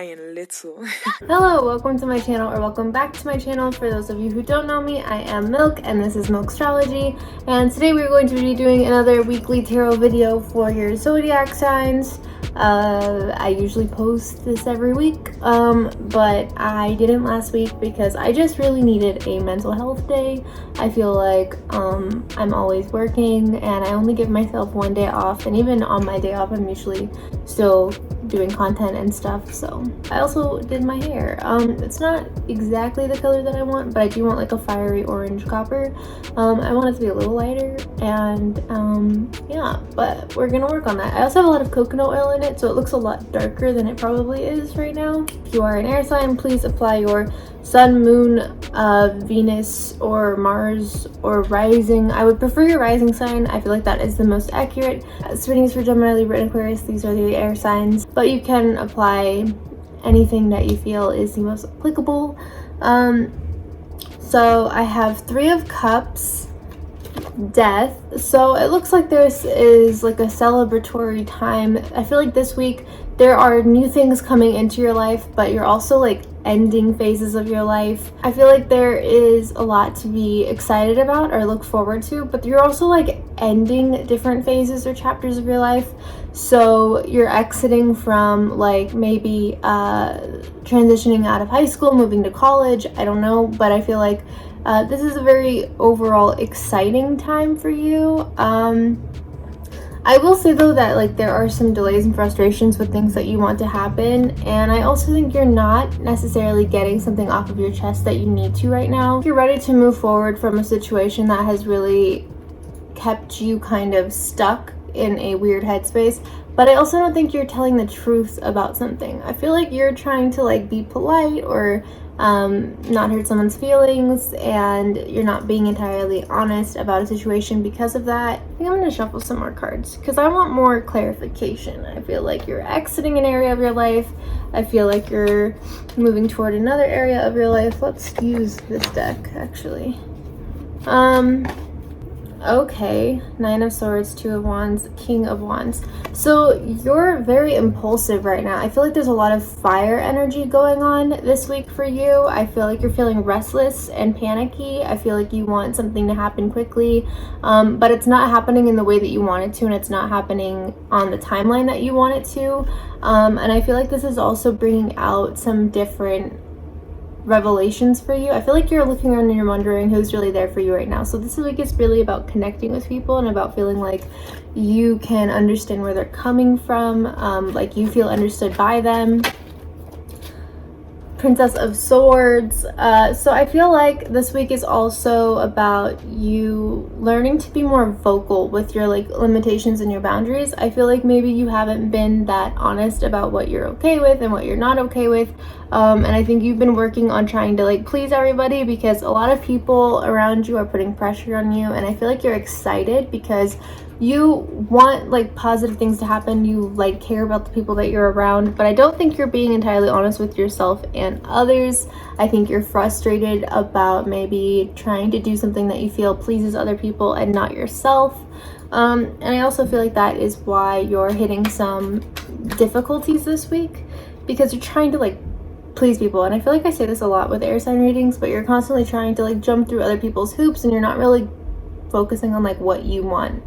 crying little. Hello, welcome to my channel, or welcome back to my channel. For those of you who don't know me, I am Milk and this is Milk Astrology, and today we're going to be doing another weekly tarot video for your zodiac signs. I usually post this every week, but I didn't last week because I just really needed a mental health day. I feel like I'm always working and I only give myself one day off, and even on my day off I'm usually still doing content and stuff. So I also did my hair. It's not exactly the color that I want, but I do want like a fiery orange copper. I want it to be a little lighter, and yeah, but we're gonna work on that. I also have a lot of coconut oil in it, so it looks a lot darker than it probably is right now. If you are an air sign, please apply your sun, moon, Venus or Mars or rising. I would prefer your rising sign. I feel like that is the most accurate. This reading is for Gemini, Libra, and Aquarius. These are the air signs, but you can apply anything that you feel is the most applicable. So I have Three of Cups, Death. So it looks like this is like a celebratory time. I feel like this week there are new things coming into your life, but you're also like ending phases of your life. I feel like there is a lot to be excited about or look forward to, but you're also like ending different phases or chapters of your life. So you're exiting from like maybe transitioning out of high school, moving to college, I don't know, but I feel like this is a very overall exciting time for you. I will say though that like there are some delays and frustrations with things that you want to happen, and I also think you're not necessarily getting something off of your chest that you need to right now. You're ready to move forward from a situation that has really kept you kind of stuck in a weird headspace, but I also don't think you're telling the truth about something. I feel like you're trying to like be polite or not hurt someone's feelings, and you're not being entirely honest about a situation because of that. I think I'm going to shuffle some more cards because I want more clarification. I feel like you're exiting an area of your life. I feel like you're moving toward another area of your life. Let's use this deck actually. Okay, Nine of Swords, Two of Wands, King of Wands. So you're very impulsive right now. I feel like there's a lot of fire energy going on this week for you. I feel like you're feeling restless and panicky. I feel like you want something to happen quickly, but it's not happening in the way that you want it to, and it's not happening on the timeline that you want it to. And I feel like this is also bringing out some different revelations for you. I feel like you're looking around and you're wondering who's really there for you right now. So this week is really about connecting with people and about feeling like you can understand where they're coming from, like you feel understood by them. Princess of Swords. So I feel like this week is also about you learning to be more vocal with your like limitations and your boundaries. I feel like maybe you haven't been that honest about what you're okay with and what you're not okay with. And I think you've been working on trying to like please everybody because a lot of people around you are putting pressure on you, and I feel like you're excited because you want like positive things to happen. You like care about the people that you're around, but I don't think you're being entirely honest with yourself and others. I think you're frustrated about maybe trying to do something that you feel pleases other people and not yourself. And I also feel like that is why you're hitting some difficulties this week, because you're trying to like please people. And I feel like I say this a lot with air sign readings, but you're constantly trying to like jump through other people's hoops and you're not really focusing on like what you want.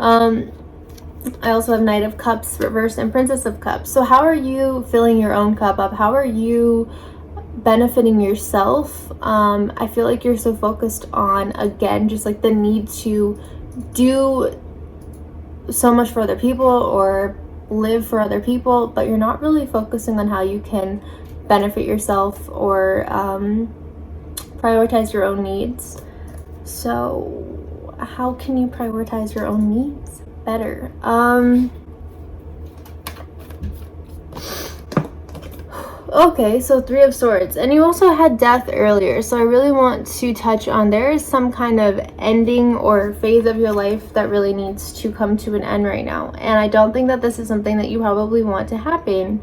I also have Knight of Cups reversed and Princess of Cups. So how are you filling your own cup up? How are you benefiting yourself? I feel like you're so focused on, again, just like the need to do so much for other people or live for other people, but you're not really focusing on how you can benefit yourself or prioritize your own needs. So how can you prioritize your own needs better? Okay, so Three of Swords, and you also had Death earlier, so I really want to touch on there is some kind of ending or phase of your life that really needs to come to an end right now, and I don't think that this is something that you probably want to happen.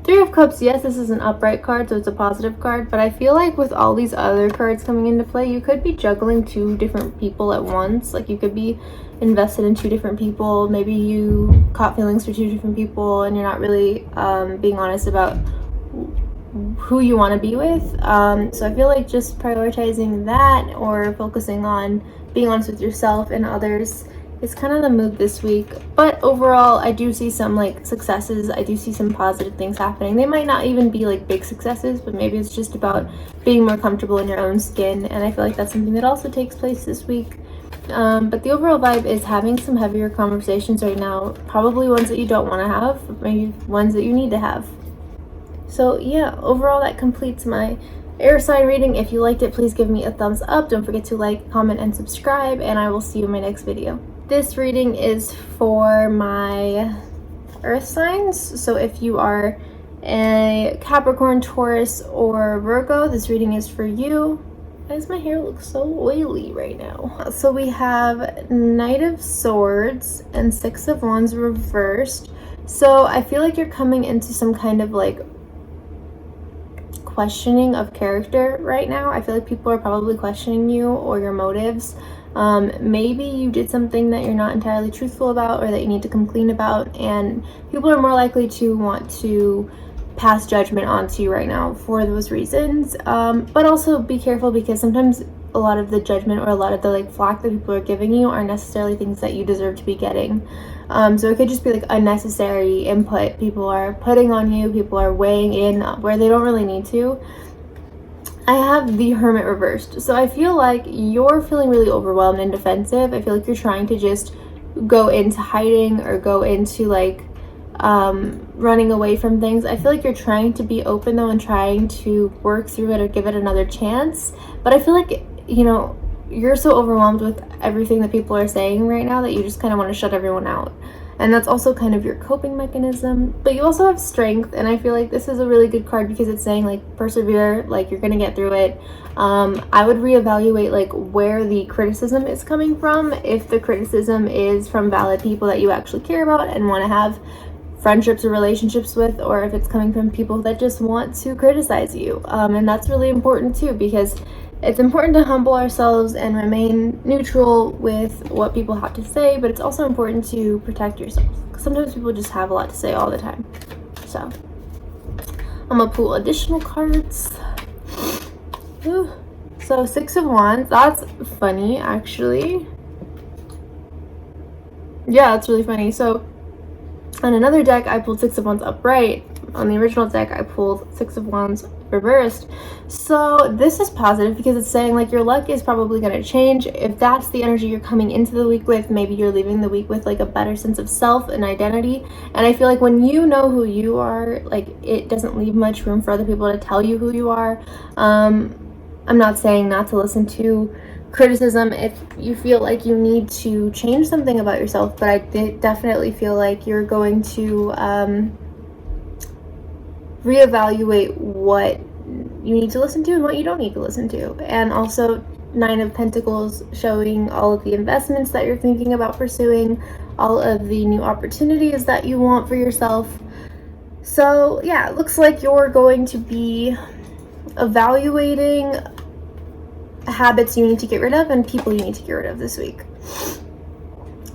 Three of Cups, yes, this is an upright card, so it's a positive card, but I feel like with all these other cards coming into play, you could be juggling two different people at once. Like, you could be invested in two different people. Maybe you caught feelings for two different people and you're not really being honest about who you want to be with. So I feel like just prioritizing that or focusing on being honest with yourself and others is kind of the mood this week. But overall, I do see some like successes. I do see some positive things happening. They might not even be like big successes, but maybe it's just about being more comfortable in your own skin, and I feel like that's something that also takes place this week. But the overall vibe is having some heavier conversations right now, probably ones that you don't want to have, but maybe ones that you need to have. So yeah, overall that completes my air sign reading. If you liked it, please give me a thumbs up. Don't forget to like, comment, and subscribe, and I will see you in my next video. This reading is for my earth signs. So if you are a Capricorn, Taurus, or Virgo, this reading is for you. Why does my hair look so oily right now? So we have Knight of Swords and Six of Wands reversed. So I feel like you're coming into some kind of like questioning of character right now. I feel like people are probably questioning you or your motives. Maybe you did something that you're not entirely truthful about or that you need to come clean about, and people are more likely to want to pass judgment onto you right now for those reasons. But also be careful, because sometimes a lot of the judgment or a lot of the like flack that people are giving you aren't necessarily things that you deserve to be getting. So it could just be like unnecessary input people are putting on you. People are weighing in where they don't really need to. I have the Hermit reversed. So I feel like you're feeling really overwhelmed and defensive. I feel like you're trying to just go into hiding or go into like running away from things. I feel like you're trying to be open though and trying to work through it or give it another chance. But I feel like, you know, you're so overwhelmed with everything that people are saying right now that you just kind of want to shut everyone out. And that's also kind of your coping mechanism. But you also have strength, and I feel like this is a really good card because it's saying like persevere, like you're gonna get through it. I would reevaluate like where the criticism is coming from. If the criticism is from valid people that you actually care about and want to have friendships or relationships with, or if it's coming from people that just want to criticize you. And that's really important too, because it's important to humble ourselves and remain neutral with what people have to say, but it's also important to protect yourself. Sometimes people just have a lot to say all the time. So I'm gonna pull additional cards. Ooh. So Six of Wands, that's funny actually. Yeah, that's really funny. So on another deck, I pulled Six of Wands upright. On the original deck, I pulled Six of Wands reversed. So this is positive because it's saying like your luck is probably going to change. If that's the energy you're coming into the week with, maybe you're leaving the week with like a better sense of self and identity. And I feel like when you know who you are, like it doesn't leave much room for other people to tell you who you are. I'm not saying not to listen to criticism if you feel like you need to change something about yourself, but I definitely feel like you're going to reevaluate what you need to listen to and what you don't need to listen to. And also Nine of Pentacles showing all of the investments that you're thinking about pursuing, all of the new opportunities that you want for yourself. So yeah, it looks like you're going to be evaluating habits you need to get rid of and people you need to get rid of this week.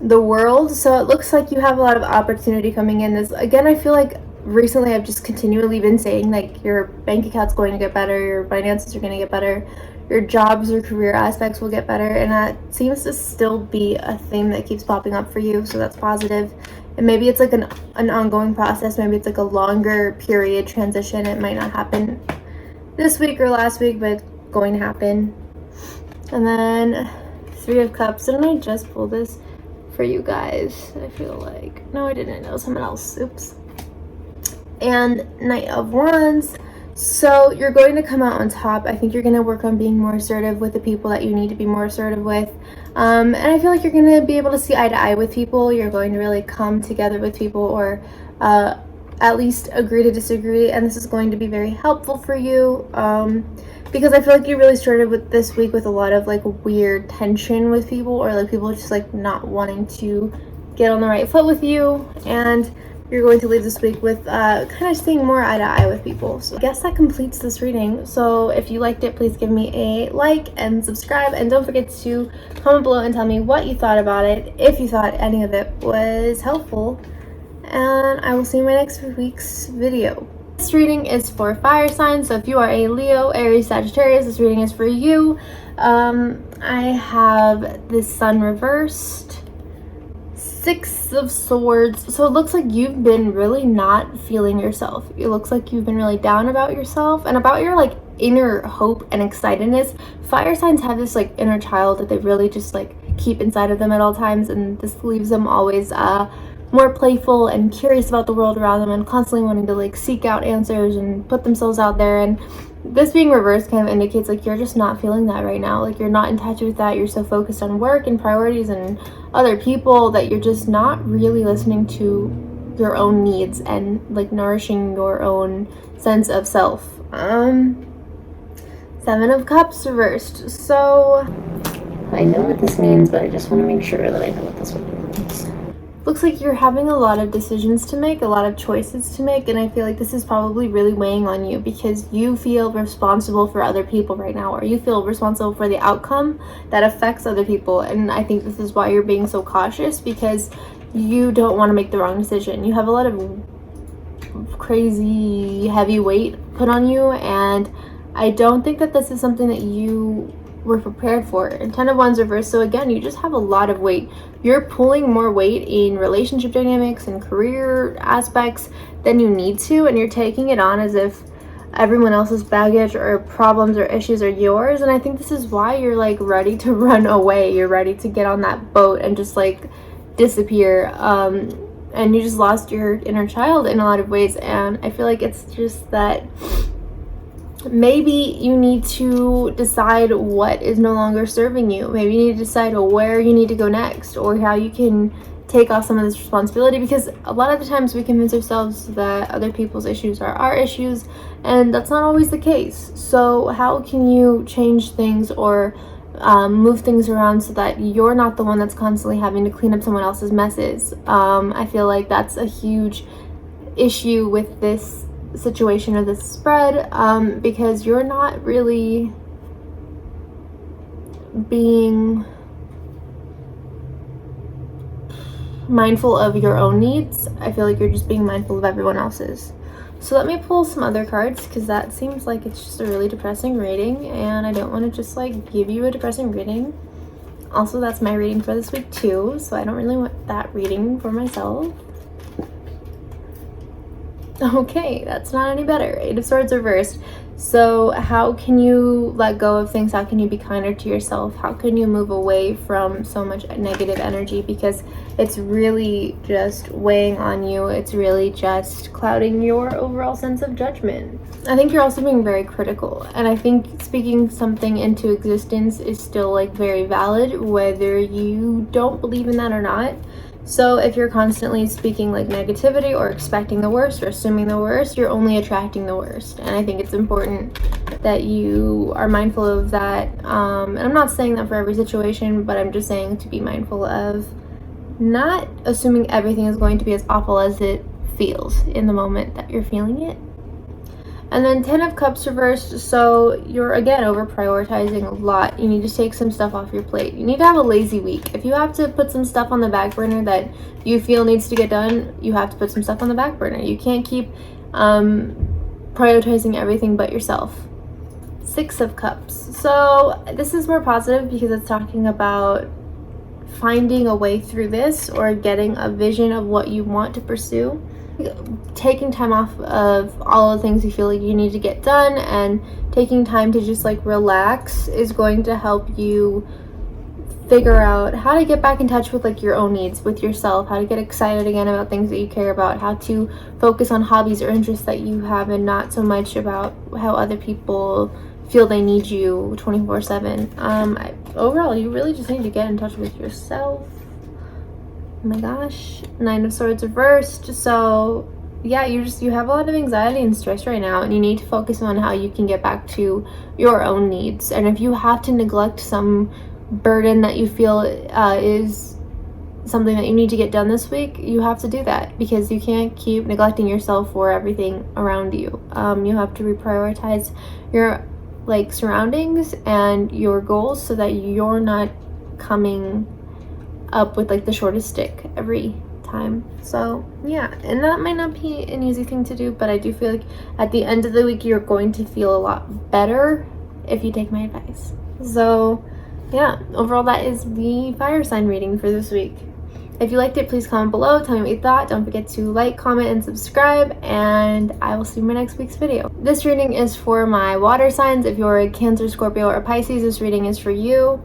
The World, so it looks like you have a lot of opportunity coming in. This again, I feel like recently I've just continually been saying like your bank account's going to get better, your finances are going to get better, your jobs or career aspects will get better, and that seems to still be a theme that keeps popping up for you, so that's positive. And maybe it's like an ongoing process, maybe it's like a longer period transition. It might not happen this week or last week, but it's going to happen. And then Three of Cups. Didn't I just pull this for you guys? I feel like, no, I didn't. It was someone else. Oops. And Knight of Wands. So you're going to come out on top. I think you're going to work on being more assertive with the people that you need to be more assertive with. And I feel like you're going to be able to see eye to eye with people. You're going to really come together with people, or at least agree to disagree. And this is going to be very helpful for you. Because I feel like you really started with this week with a lot of like weird tension with people, or like people just like not wanting to get on the right foot with you. And you're going to leave this week with kind of seeing more eye to eye with people. So I guess that completes this reading. So if you liked it, please give me a like and subscribe, and don't forget to comment below and tell me what you thought about it, if you thought any of it was helpful, and I will see you in my next week's video. This reading is for fire signs, so if you are a Leo, Aries, Sagittarius, this reading is for you. I have this sun reversed, 6 of Swords, so it looks like you've been really not feeling yourself. It looks like you've been really down about yourself and about your like inner hope and excitedness. Fire signs have this like inner child that they really just like keep inside of them at all times, and this leaves them always more playful and curious about the world around them and constantly wanting to like seek out answers and put themselves out there. And this being reversed kind of indicates like you're just not feeling that right now. Like you're not in touch with that. You're so focused on work and priorities and other people that you're just not really listening to your own needs and like nourishing your own sense of self. 7 of Cups reversed. So I know what this means, but I just want to make sure that I know what this means. Looks like you're having a lot of decisions to make, a lot of choices to make, and I feel like this is probably really weighing on you because you feel responsible for other people right now, or you feel responsible for the outcome that affects other people. And I think this is why you're being so cautious, because you don't want to make the wrong decision. You have a lot of crazy heavy weight put on you, and I don't think that this is something that you were prepared for. And 10 of Wands reversed, so again, you just have a lot of weight. You're pulling more weight in relationship dynamics and career aspects than you need to, and you're taking it on as if everyone else's baggage or problems or issues are yours. And I think this is why you're like ready to run away. You're ready to get on that boat and just like disappear. And you just lost your inner child in a lot of ways, and I feel like it's just that maybe you need to decide what is no longer serving you. Maybe you need to decide where you need to go next, or how you can take off some of this responsibility, because a lot of the times we convince ourselves that other people's issues are our issues, and that's not always the case. So how can you change things or move things around so that you're not the one that's constantly having to clean up someone else's messes? I feel like that's a huge issue with this situation of this spread, because you're not really being mindful of your own needs. I feel like you're just being mindful of everyone else's. So let me pull some other cards, because that seems like it's just a really depressing reading, and I don't want to just like give you a depressing reading. Also, that's my reading for this week too, so I don't really want that reading for myself. Okay, that's not any better. 8 of Swords reversed. So how can you let go of things? How can you be kinder to yourself? How can you move away from so much negative energy? Because it's really just weighing on you. It's really just clouding your overall sense of judgment. I think you're also being very critical, and I think speaking something into existence is still like very valid, whether you don't believe in that or not. So if you're constantly speaking like negativity or expecting the worst or assuming the worst, you're only attracting the worst. And I think it's important that you are mindful of that. And I'm not saying that for every situation, but I'm just saying to be mindful of not assuming everything is going to be as awful as it feels in the moment that you're feeling it. And then 10 of Cups reversed, so you're again over prioritizing a lot. You need to take some stuff off your plate. You need to have a lazy week. If you have to put some stuff on the back burner that you feel needs to get done, you have to put some stuff on the back burner. You can't keep prioritizing everything but yourself. 6 of Cups. So this is more positive because it's talking about finding a way through this, or getting a vision of what you want to pursue. Taking time off of all the things you feel like you need to get done and taking time to just like relax is going to help you figure out how to get back in touch with like your own needs, with yourself, how to get excited again about things that you care about, how to focus on hobbies or interests that you have, and not so much about how other people feel they need you 24/7. Overall, you really just need to get in touch with yourself. Oh my gosh, 9 of Swords reversed. So yeah, you have a lot of anxiety and stress right now, and you need to focus on how you can get back to your own needs. And if you have to neglect some burden that you feel is something that you need to get done this week, you have to do that, because you can't keep neglecting yourself for everything around you. You have to reprioritize your like surroundings and your goals so that you're not coming up with like the shortest stick every time. So yeah, and that might not be an easy thing to do, but I do feel like at the end of the week you're going to feel a lot better if you take my advice. So yeah, overall that is the fire sign reading for this week. If you liked it, please comment below, tell me what you thought. Don't forget to like, comment, and subscribe, and I will see you in my next week's video. This reading is for my water signs. If you're a Cancer, Scorpio, or Pisces, this reading is for you.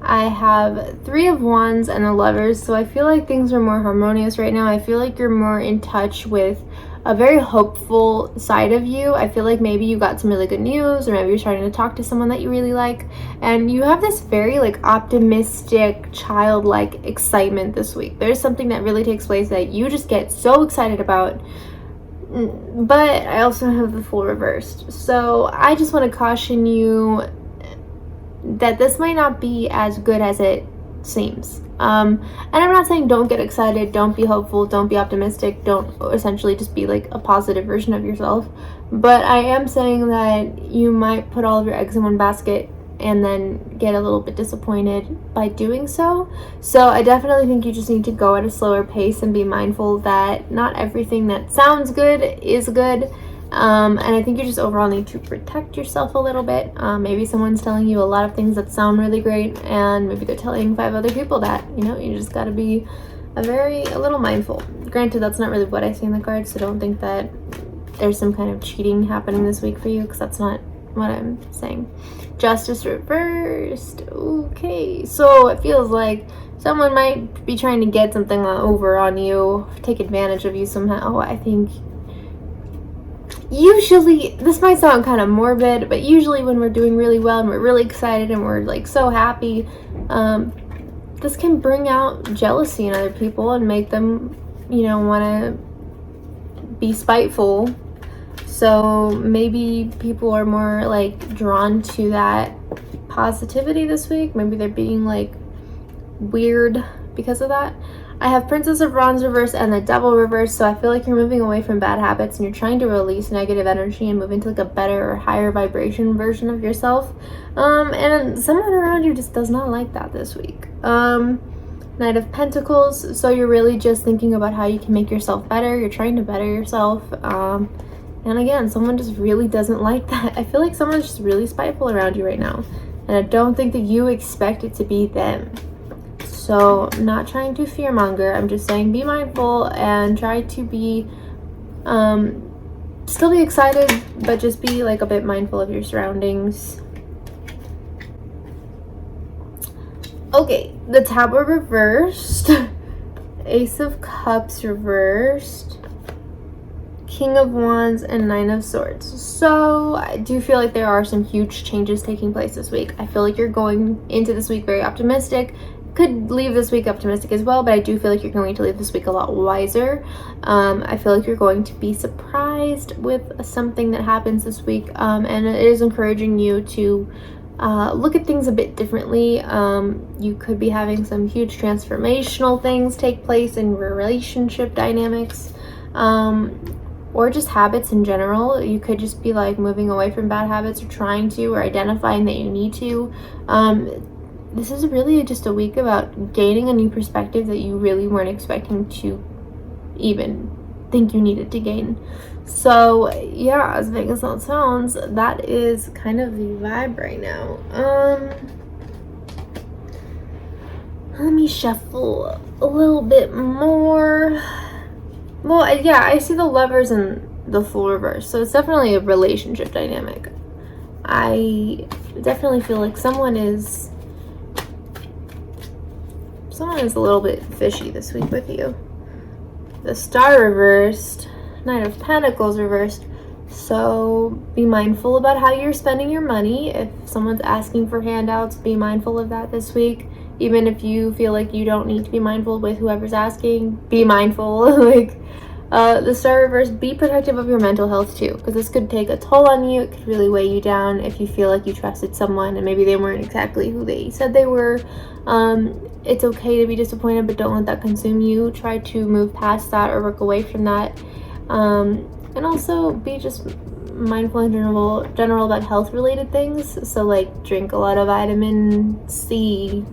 I have 3 of Wands and a Lovers, so I feel like things are more harmonious right now. I feel like you're more in touch with a very hopeful side of you. I feel like maybe you got some really good news, or maybe you're starting to talk to someone that you really like, and you have this very like optimistic, childlike excitement this week. There's something that really takes place that you just get so excited about. But I also have the Fool reversed, so I just want to caution you that this might not be as good as it seems. And I'm not saying don't get excited, don't be hopeful, don't be optimistic, don't essentially just be like a positive version of yourself, but I am saying that you might put all of your eggs in one basket and then get a little bit disappointed by doing so. So I definitely think you just need to go at a slower pace and be mindful that not everything that sounds good is good. And I think you just overall need to protect yourself a little bit. Maybe someone's telling you a lot of things that sound really great, and maybe they're telling 5 other people that, you know, you just got to be a little mindful. Granted, that's not really what I see in the cards, so don't think that there's some kind of cheating happening this week for you, because that's not what I'm saying. Justice reversed. Okay, so it feels like someone might be trying to get something over on you, take advantage of you somehow. I think usually, this might sound kind of morbid, but usually when we're doing really well and we're really excited and we're like so happy, this can bring out jealousy in other people and make them, you know, want to be spiteful. So maybe people are more like drawn to that positivity this week. Maybe they're being like weird because of that. I have Princess of Wands reverse and the Devil reverse, so I feel like you're moving away from bad habits and you're trying to release negative energy and move into like a better or higher vibration version of yourself. And someone around you just does not like that this week. Knight of Pentacles, so you're really just thinking about how you can make yourself better. You're trying to better yourself. And again, someone just really doesn't like that. I feel like someone's just really spiteful around you right now, and I don't think that you expect it to be them. So I'm not trying to fearmonger, I'm just saying be mindful and try to be, still be excited, but just be like a bit mindful of your surroundings. Okay, the Tower reversed, Ace of Cups reversed, King of Wands, and 9 of Swords. So I do feel like there are some huge changes taking place this week. I feel like you're going into this week very optimistic. Could leave this week optimistic as well, but I do feel like you're going to leave this week a lot wiser. I feel like you're going to be surprised with something that happens this week, and it is encouraging you to look at things a bit differently. You could be having some huge transformational things take place in relationship dynamics, or just habits in general. You could just be like moving away from bad habits, or trying to, or identifying that you need to. This is really just a week about gaining a new perspective that you really weren't expecting to even think you needed to gain. So yeah, as big as that sounds, that is kind of the vibe right now. Let me shuffle a little bit more. Well, yeah, I see the Lovers and the Fool reverse, so it's definitely a relationship dynamic. I definitely feel like someone is a little bit fishy this week with you. The Star reversed, Knight of Pentacles reversed, so be mindful about how you're spending your money. If someone's asking for handouts, be mindful of that this week. Even if you feel like you don't need to be mindful with whoever's asking, be mindful. Like, The Star reverse, be protective of your mental health too, because this could take a toll on you. It could really weigh you down if you feel like you trusted someone and maybe they weren't exactly who they said they were. It's okay to be disappointed, but don't let that consume you. Try to move past that or work away from that. And also be just mindful in general about health related things. So like drink a lot of vitamin C,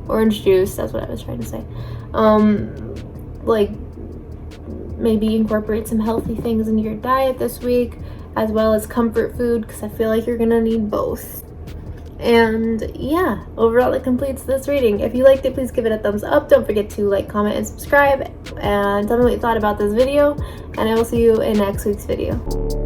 orange juice, that's what I was trying to say. Like maybe incorporate some healthy things into your diet this week, as well as comfort food, because I feel like you're gonna need both. And yeah, overall it completes this reading. If you liked it, please give it a thumbs up. Don't forget to like, comment, and subscribe, and tell me what you thought about this video, and I will see you in next week's video.